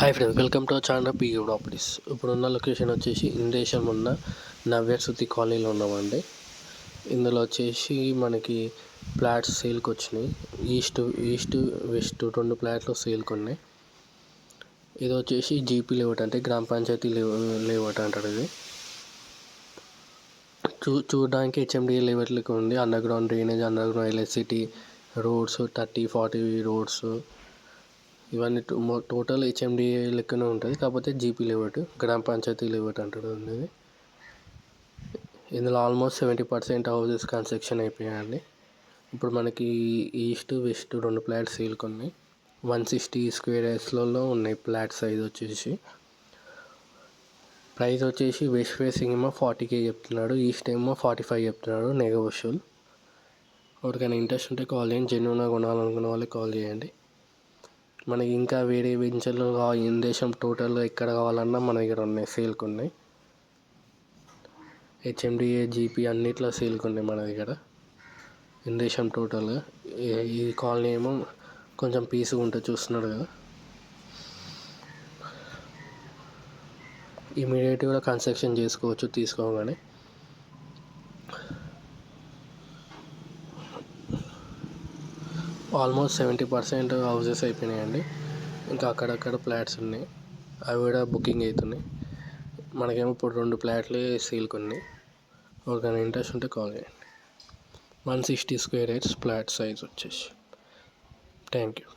Hi friends, welcome to our channel PU properties. ఇప్పుడున్న location వచ్చేసి ఇందేశం ఉన్న నవ్యశృతి కాలనీలో ఉన్నామండి. ఇందులో వచ్చేసి మనకి ఫ్లాట్స్ సేల్కి వచ్చినాయి. ఈస్ట్ వెస్ట్ 2 ఫ్లాట్లు సేల్కి ఉన్నాయి. ఇది వచ్చేసి జీపీ లేఅవుట్, అంటే గ్రామ పంచాయతీ లేఅవుట్ అంటారు. ఇది చూడడానికి హెచ్ఎండిఏ లేఅవుట్లకి ఉంది. Under ground drainage, under ground electricity, roads 30-40 roads, ఇవన్నీ టోటల్ హెచ్ఎండిఏ లెక్కనే ఉంటుంది. కాకపోతే జీపీ లేఅవుట్, గ్రామ పంచాయతీ లేఅవుట్ అంటారు అనేది. ఇందులో ఆల్మోస్ట్ 70% హౌసెస్ కన్స్ట్రక్షన్ అయిపోయాయండి. ఇప్పుడు మనకి ఈస్ట్ వెస్ట్ 2 ఫ్లాట్స్ సేల్కి ఉన్నాయి. 160 స్క్వేర్ యార్డ్స్లలో ఉన్నాయి ఫ్లాట్ సైజ్ వచ్చేసి. ప్రైస్ వచ్చేసి వెస్ట్ ఫేసింగ్ ఏమో 40K చెప్తున్నాడు, ఈస్ట్ ఏమో 45 చెప్తున్నాడు. నెగోషియబుల్. ఎవరికైనా ఇంట్రెస్ట్ ఉంటే కాల్ చేయండి. జెన్యూన్గా కొనాలనుకున్న వాళ్ళకి కాల్ చేయండి. మనకి ఇంకా వేరే వెంచర్లు దేశం టోటల్గా ఎక్కడ కావాలన్నా మన దగ్గర ఉన్నాయి, సేల్కి ఉన్నాయి. హెచ్ఎండిఏ జీపీ అన్నిట్లో సేల్కి ఉన్నాయి మన దగ్గర దేశం టోటల్గా. ఈ కాలనీ ఏమో కొంచెం పీస్గా ఉంటుంది, చూస్తున్నాడు కదా. ఇమీడియట్గా కన్స్ట్రక్షన్ చేసుకోవచ్చు తీసుకోగానే. ఆల్మోస్ట్ 70% హౌసెస్ అయిపోయినాయండి. ఇంకా అక్కడక్కడ ఫ్లాట్స్ ఉన్నాయి, అవి కూడా బుకింగ్ అవుతున్నాయి. మనకేమో ఇప్పుడు 2 ఫ్లాట్లే సేల్కి ఉన్నాయి. ఎవరికైనా ఇంట్రెస్ట్ ఉంటే కాల్ చేయండి. 160 స్క్వేర్ యార్డ్స్ ఫ్లాట్ సైజ్ వచ్చేసి. Thank you.